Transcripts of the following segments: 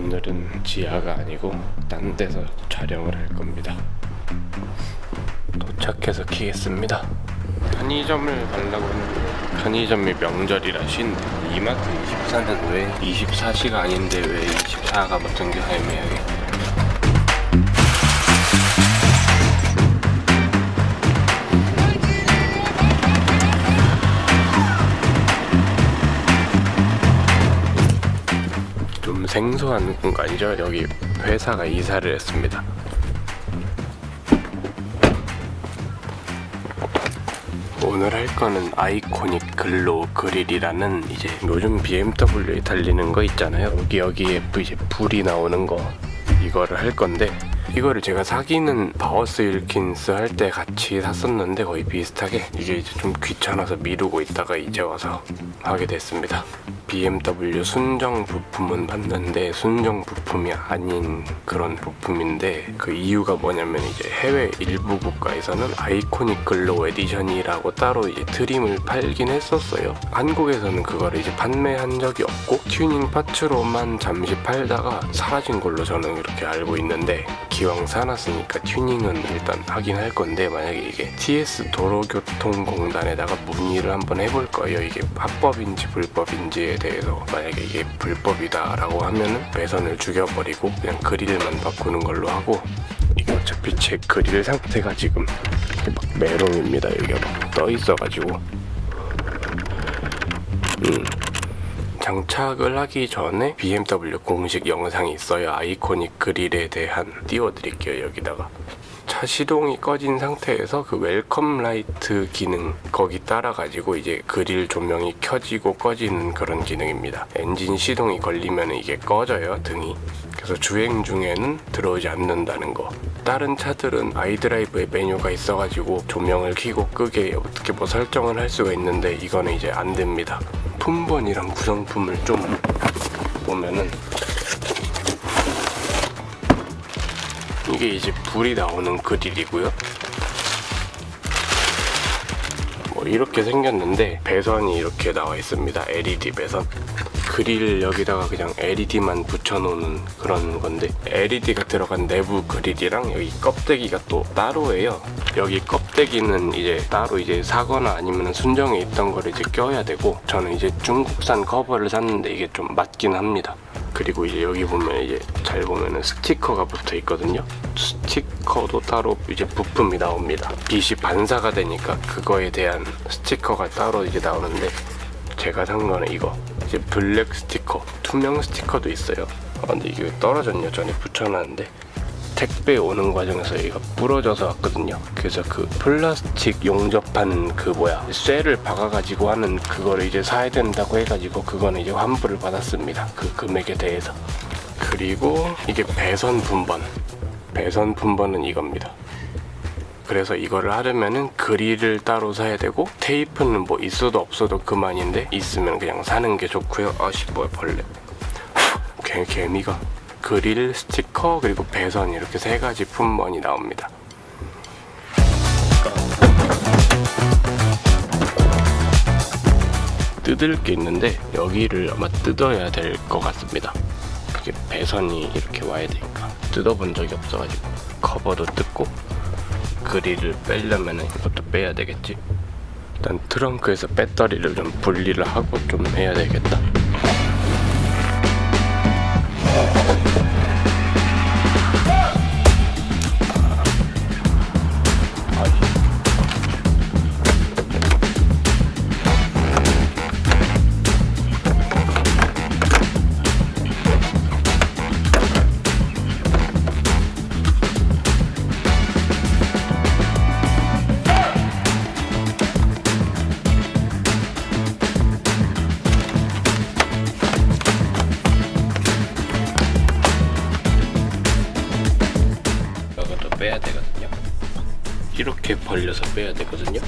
오늘은 지하가 아니고 딴 데서 촬영을 할 겁니다. 도착해서 키겠습니다. 편의점을 가려고 했는데 편의점이 명절이라 쉰데 이마트 24는 왜 24시가 아닌데 왜 24가 붙은 게 애매하게. 좀 생소한 공간이죠. 여기 회사가 이사를 했습니다. 오늘 할 거는 아이코닉 글로우 그릴이라는 이제 요즘 BMW에 달리는 거 있잖아요. 여기에 이제 불이 나오는 거, 이거를 할 건데, 이거를 제가 사기는 바워스 윌킨스 할 때 같이 샀었는데 거의 비슷하게 이게 이제 좀 귀찮아서 미루고 있다가 이제 와서 하게 됐습니다. BMW 순정 부품은 봤는데 순정 부품이 아닌 그런 부품인데, 그 이유가 뭐냐면 이제 해외 일부 국가에서는 아이코닉 글로우 에디션이라고 따로 이제 트림을 팔긴 했었어요. 한국에서는 그거를 이제 판매한 적이 없고 튜닝 파츠로만 잠시 팔다가 사라진 걸로 저는 이렇게 알고 있는데, 기왕 사놨으니까 튜닝은 일단 하긴 할 건데, 만약에 이게 TS 도로교통공단에다가 문의를 한번 해볼 거예요. 이게 합법인지 불법인지에 대해서. 만약에 이게 불법이다 라고 하면은 배선을 죽여버리고 그냥 그릴만 바꾸는 걸로 하고, 이게 어차피 제 그릴 상태가 지금 막 메롱입니다. 여기가 막 떠 있어가지고 장착을 하기 전에 BMW 공식 영상이 있어요. 아이코닉 그릴에 대한 띄워드릴게요. 여기다가 차 시동이 꺼진 상태에서 그 웰컴 라이트 기능 거기 따라가지고 이제 그릴 조명이 켜지고 꺼지는 그런 기능입니다. 엔진 시동이 걸리면 이게 꺼져요, 등이. 그래서 주행 중에는 들어오지 않는다는 거. 다른 차들은 아이드라이브에 메뉴가 있어가지고 조명을 켜고 끄게 어떻게 뭐 설정을 할 수가 있는데, 이거는 이제 안 됩니다. 품번이랑 구성품을 좀 보면은 이게 이제 불이 나오는 그릴이고요. 뭐 이렇게 생겼는데 배선이 이렇게 나와 있습니다. LED 배선. 그릴 여기다가 그냥 LED만 붙여놓는 그런 건데, LED가 들어간 내부 그릴이랑 여기 껍데기가 또 따로예요. 여기 껍데기는 이제 따로 이제 사거나 아니면 순정에 있던 거를 이제 껴야 되고, 저는 이제 중국산 커버를 샀는데 이게 좀 맞긴 합니다. 그리고 이제 여기 보면 이제 잘 보면은 스티커가 붙어 있거든요. 스티커도 따로 이제 부품이 나옵니다. 빛이 반사가 되니까 그거에 대한 스티커가 따로 이제 나오는데, 제가 산 거는 이거 이제 블랙 스티커, 투명 스티커도 있어요. 근데 이게 떨어졌네요. 전에 붙여놨는데 택배 오는 과정에서 얘가 부러져서 왔거든요. 그래서 그 플라스틱 용접한 그 쇠를 박아가지고 하는 그거를 이제 사야 된다고 해가지고 그거는 이제 환불을 받았습니다. 그 금액에 대해서. 그리고 이게 배선 분번은 이겁니다. 그래서 이거를 하려면은 그릴을 따로 사야 되고, 테이프는 뭐 있어도 없어도 그만인데 있으면 그냥 사는 게 좋고요. 뭐야 벌레. 개미가. 그릴, 스티커, 그리고 배선, 이렇게 세 가지 품번이 나옵니다. 뜯을 게 있는데 여기를 아마 뜯어야 될 것 같습니다. 이게 배선이 이렇게 와야 되니까. 뜯어본 적이 없어가지고. 커버도 뜯고 그릴을 빼려면 이것도 빼야 되겠지. 일단 트렁크에서 배터리를 좀 분리를 하고 좀 해야 되겠다. 빼야 되거든요. 이렇게 벌려서 빼야 되거든요.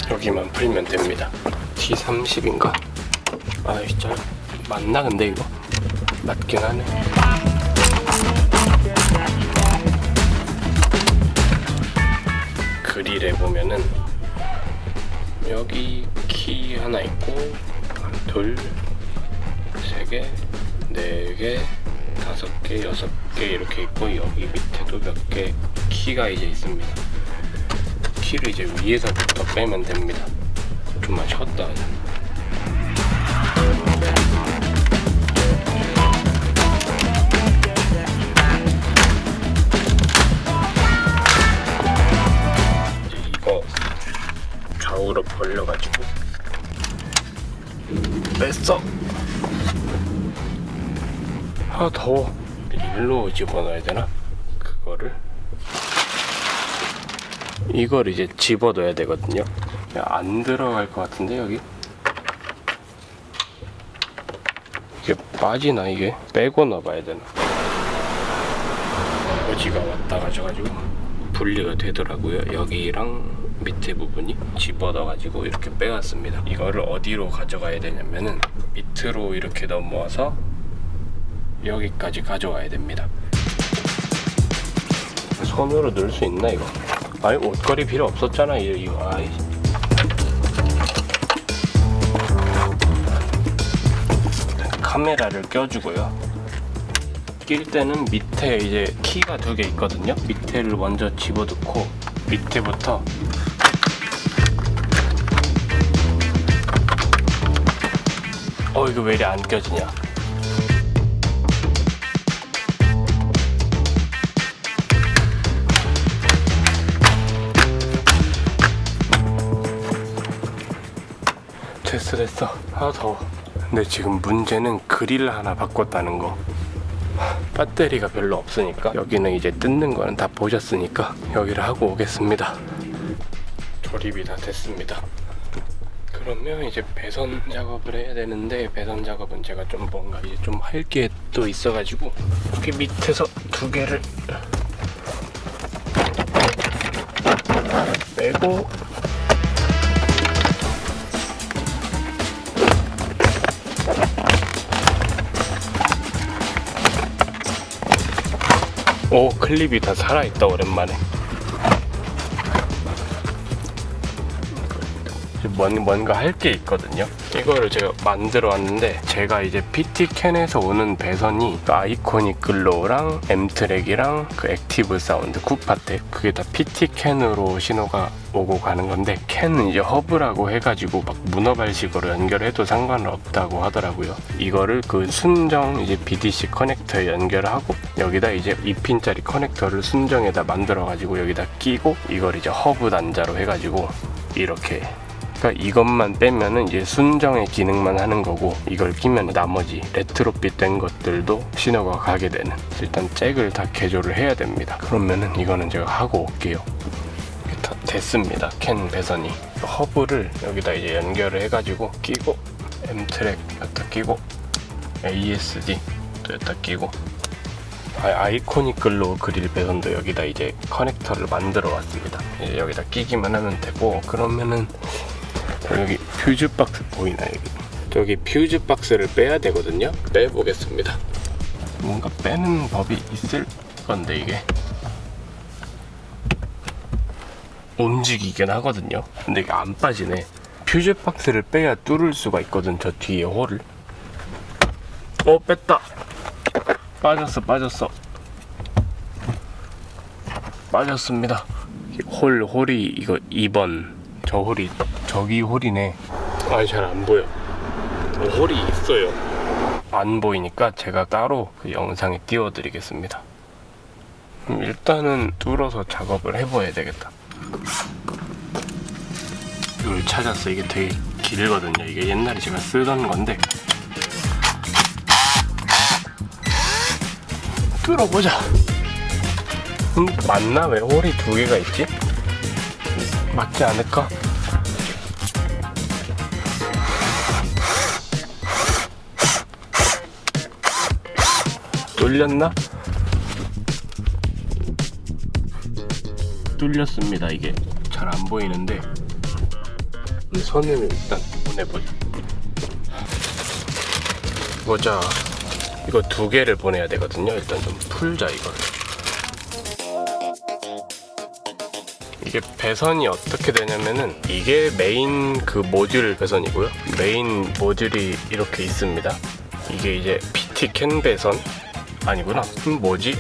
여기만 풀면 됩니다. T30인가? 아 진짜 맞나 근데 이거? 맞긴 하네. 그릴에 보면은 여기 키 하나 있고, 둘, 세 개, 네 개, 다섯 개, 여섯 개 이렇게 있고, 여기 밑에도 몇 개 키가 이제 있습니다. 키를 이제 위에서부터 빼면 됩니다. 좀만 쉬었다 하자. 이거 좌우로 벌려가지고 뺐어. 아 더워. 일로 집어넣어야 되나? 이걸 이제 집어넣어야 되거든요. 안 들어갈 것 같은데 여기? 이게 빠지나 이게? 빼고 넣어봐야 되나? 어지가 왔다 가셔가지고 분리가 되더라고요. 여기랑 밑에 부분이 집어넣어가지고 이렇게 빼왔습니다. 이거를 어디로 가져가야 되냐면은 밑으로 이렇게 넘어와서 여기까지 가져와야 됩니다. 손으로 넣을 수 있나 이거? 아니 옷걸이 필요 없었잖아 이거. 아이. 카메라를 껴주고요. 낄 때는 밑에 이제 키가 두 개 있거든요. 밑에를 먼저 집어넣고 밑에부터 이거 왜 이리 안 껴지냐? 됐어. 아 더워. 근데 지금 문제는 그릴 하나 바꿨다는 거. 배터리가 별로 없으니까 여기는 이제 뜯는 거는 다 보셨으니까 여기를 하고 오겠습니다. 조립이 다 됐습니다. 그러면 이제 배선 작업을 해야 되는데, 배선 작업은 제가 좀 뭔가 이제 좀 할 게 또 있어가지고 여기 밑에서 두 개를 빼고 오, 클립이 다 살아있다. 오랜만에. 뭔가 할 게 있거든요. 이거를 제가 만들어 왔는데, 제가 이제 PT캔에서 오는 배선이 아이코닉 글로우랑 M트랙이랑 그 액티브 사운드 쿠파텍, 그게 다 PT캔으로 신호가 오고 가는 건데, 캔은 이제 허브라고 해가지고 막 문어발식으로 연결해도 상관은 없다고 하더라고요. 이거를 그 순정 이제 BDC 커넥터에 연결하고 여기다 이제 2핀짜리 커넥터를 순정에다 만들어가지고 여기다 끼고, 이걸 이제 허브 단자로 해가지고 이렇게, 그러니까 이것만 빼면은 이제 순정의 기능만 하는 거고, 이걸 끼면 나머지 레트로핏 된 것들도 신호가 가게 되는, 일단 잭을 다 개조를 해야 됩니다. 그러면은 이거는 제가 하고 올게요. 다 됐습니다. 캔 배선이. 허브를 여기다 이제 연결을 해가지고 끼고, M트랙 여기다 끼고, ASD 또 여기다 끼고, 아이코닉 글로우 그릴 배선도 여기다 이제 커넥터를 만들어 왔습니다. 이제 여기다 끼기만 하면 되고, 그러면은 여기 퓨즈 박스 보이나요? 여기 퓨즈 박스를 빼야 되거든요. 빼보겠습니다. 뭔가 빼는 법이 있을 건데 이게 움직이긴 하거든요. 근데 이게 안 빠지네. 퓨즈 박스를 빼야 뚫을 수가 있거든, 저 뒤에 홀을. 뺐다. 빠졌습니다. 홀이 이거 2번. 저 홀이, 저기 홀이네. 잘 안 보여. 홀이 있어요. 안 보이니까 제가 따로 그 영상에 띄워드리겠습니다. 일단은 뚫어서 작업을 해봐야 되겠다. 이걸 찾았어. 이게 되게 길거든요. 이게 옛날에 제가 쓰던 건데. 뚫어보자. 맞나? 왜 홀이 두 개가 있지? 맞지 않을까? 뚫렸나? 뚫렸습니다. 이게 잘 안 보이는데 손을 일단 보자. 이거 두 개를 보내야 되거든요. 일단 좀 풀자 이걸. 이게 배선이 어떻게 되냐면은 이게 메인 그 모듈 배선이고요. 메인 모듈이 이렇게 있습니다. 이게 이제 PT 캔 배선 아니구나. 뭐지?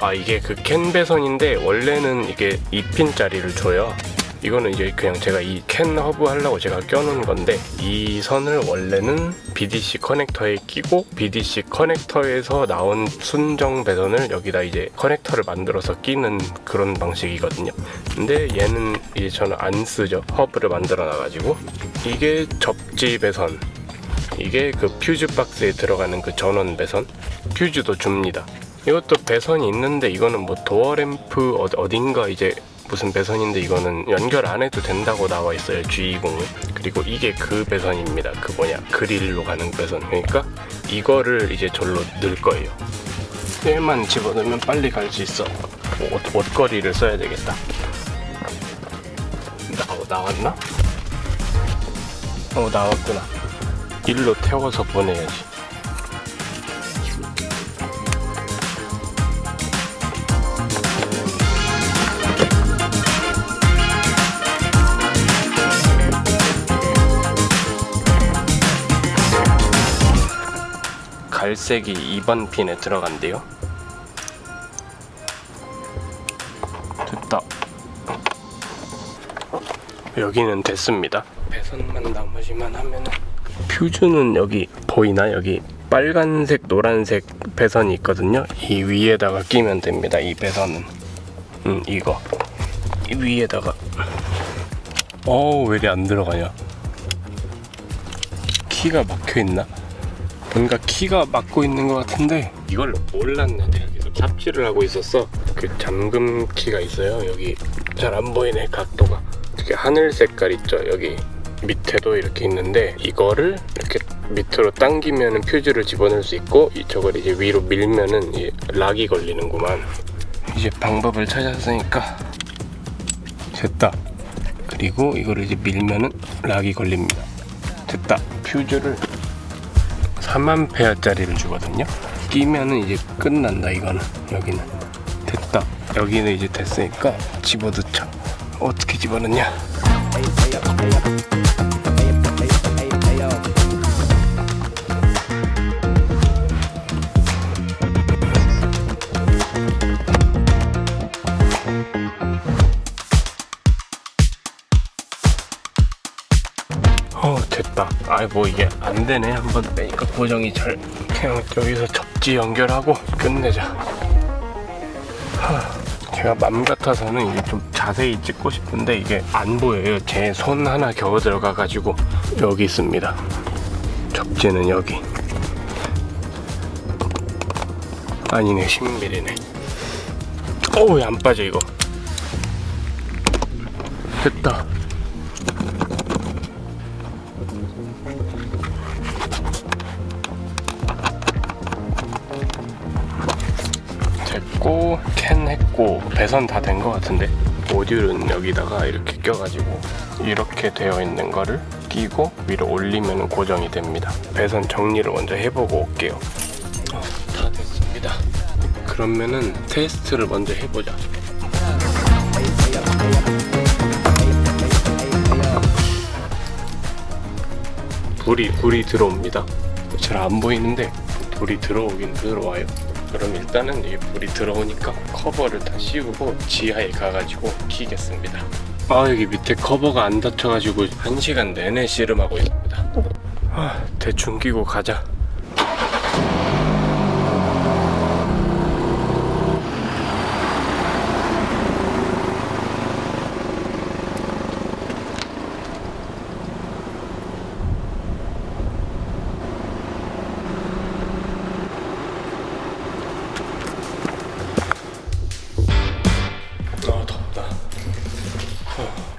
아, 이게 그 캔 배선인데 원래는 이게 2핀짜리를 줘요. 이거는 이제 그냥 제가 이 캔 허브 하려고 제가 껴놓은 건데, 이 선을 원래는 BDC 커넥터에 끼고 BDC 커넥터에서 나온 순정 배선을 여기다 이제 커넥터를 만들어서 끼는 그런 방식이거든요. 근데 얘는 이제 저는 안 쓰죠. 허브를 만들어 놔가지고. 이게 접지 배선, 이게 그 퓨즈 박스에 들어가는 그 전원 배선, 퓨즈도 줍니다. 이것도 배선이 있는데 이거는 뭐 도어 램프 어딘가 이제 무슨 배선인데 이거는 연결 안 해도 된다고 나와 있어요, G20은. 그리고 이게 그 배선입니다. 그 뭐냐, 그릴로 가는 배선. 그러니까 이거를 이제 절로 넣을 거예요. 얘만 집어넣으면 빨리 갈 수 있어. 옷걸이를 써야 되겠다. 나왔나? 나왔구나. 일로 태워서 보내야지. 갈색이 2번 핀에 들어간대요. 됐다. 여기는 됐습니다. 배선만 나머지만 하면은, 퓨즈는 여기 보이나? 여기 빨간색 노란색 배선이 있거든요. 이 위에다가 끼면 됩니다. 이 배선은 이거 이 위에다가. 왜 이리 안 들어가냐? 키가 막혀있나? 뭔가 키가 막고 있는 것 같은데 이걸 몰랐네. 내가 계속 삽질을 하고 있었어. 그 잠금 키가 있어요. 여기 잘 안 보이네, 각도가. 이렇게 하늘 색깔 있죠. 여기 밑에도 이렇게 있는데 이거를 이렇게 밑으로 당기면은 퓨즈를 집어넣을 수 있고, 저걸 이제 위로 밀면은 이제 락이 걸리는구만. 이제 방법을 찾았으니까 됐다. 그리고 이거를 이제 밀면은 락이 걸립니다. 됐다. 퓨즈를 3A짜리를 주거든요. 끼면은 이제 끝난다. 이거는 여기는 됐다. 여기는 이제 됐으니까 집어넣자. 어떻게 집어넣냐? 됐다. 뭐 이게 안 되네. 한번 빼니까 고정이 잘. 그냥 여기서 접지 연결하고 끝내자. 제가 맘 같아서는 이게 좀 자세히 찍고 싶은데 이게 안 보여요. 제 손 하나 겨우 들어가가지고. 여기 있습니다. 접지는 여기. 아니네, 10mm네. 왜 안 빠져 이거. 됐다. 됐고, 캔 했고, 배선 다 된 것 같은데, 모듈은 여기다가 이렇게 껴가지고 이렇게 되어 있는 거를 끼고 위로 올리면 고정이 됩니다. 배선 정리를 먼저 해보고 올게요. 다 됐습니다. 그러면은 테스트를 먼저 해보자. 불이 들어옵니다. 잘 안 보이는데 불이 들어오긴 들어와요. 그럼 일단은 이게 불이 들어오니까 커버를 다 씌우고 지하에 가가지고 키겠습니다. 여기 밑에 커버가 안 닫혀가지고 1시간 내내 씨름하고 있습니다. 대충 끼고 가자.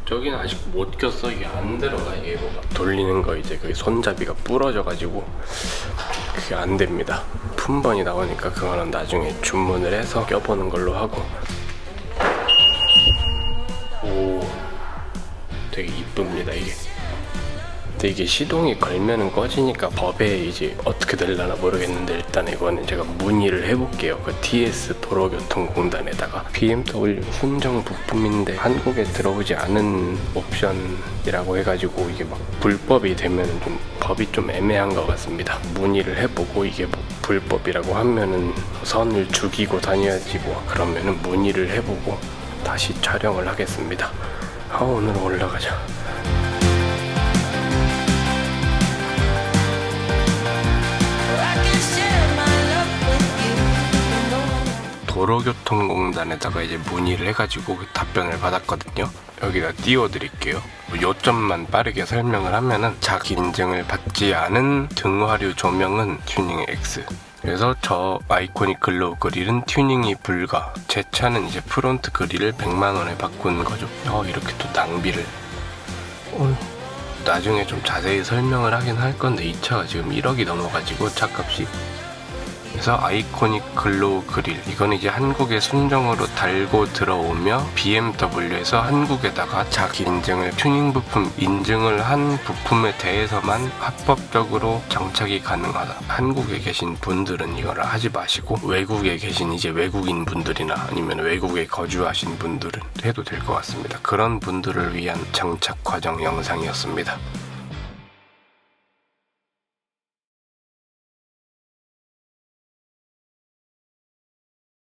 저기는 아직 못 꼈어. 이게 안 들어가. 이게 뭐가 돌리는 거 이제 그 손잡이가 부러져가지고 그게 안 됩니다. 품번이 나오니까 그거는 나중에 주문을 해서 껴보는 걸로 하고. 되게 이쁩니다. 이게 근데 이게 시동이 걸면은 꺼지니까 법에 이제 어떻게 될려나 모르겠는데 일단 이거는 제가 문의를 해볼게요. 그 TS 도로교통공단에다가. BMW 순정 부품인데 한국에 들어오지 않은 옵션이라고 해가지고 이게 막 불법이 되면 좀 법이 좀 애매한 것 같습니다. 문의를 해보고 이게 뭐 불법이라고 하면은 선을 죽이고 다녀야지 뭐, 그러면은 문의를 해보고 다시 촬영을 하겠습니다. 오늘 올라가자. 도로교통공단에다가 이제 문의를 해가지고 답변을 받았거든요. 여기다 띄워드릴게요. 요점만 빠르게 설명을 하면은 자기 인증을 받지 않은 등화류 조명은 튜닝 X. 그래서 저 아이코닉 글로우 그릴은 튜닝이 불가. 제 차는 이제 프론트 그릴을 100만원에 바꾼 거죠. 이렇게 또 낭비를. 나중에 좀 자세히 설명을 하긴 할 건데 이 차가 지금 1억이 넘어가지고 차값이. 그래서 아이코닉 글로우 그릴, 이건 이제 한국에 순정으로 달고 들어오며 BMW에서 한국에다가 자기 인증을, 튜닝 부품 인증을 한 부품에 대해서만 합법적으로 장착이 가능하다. 한국에 계신 분들은 이걸 하지 마시고 외국에 계신 이제 외국인 분들이나 아니면 외국에 거주하신 분들은 해도 될 것 같습니다. 그런 분들을 위한 장착 과정 영상이었습니다.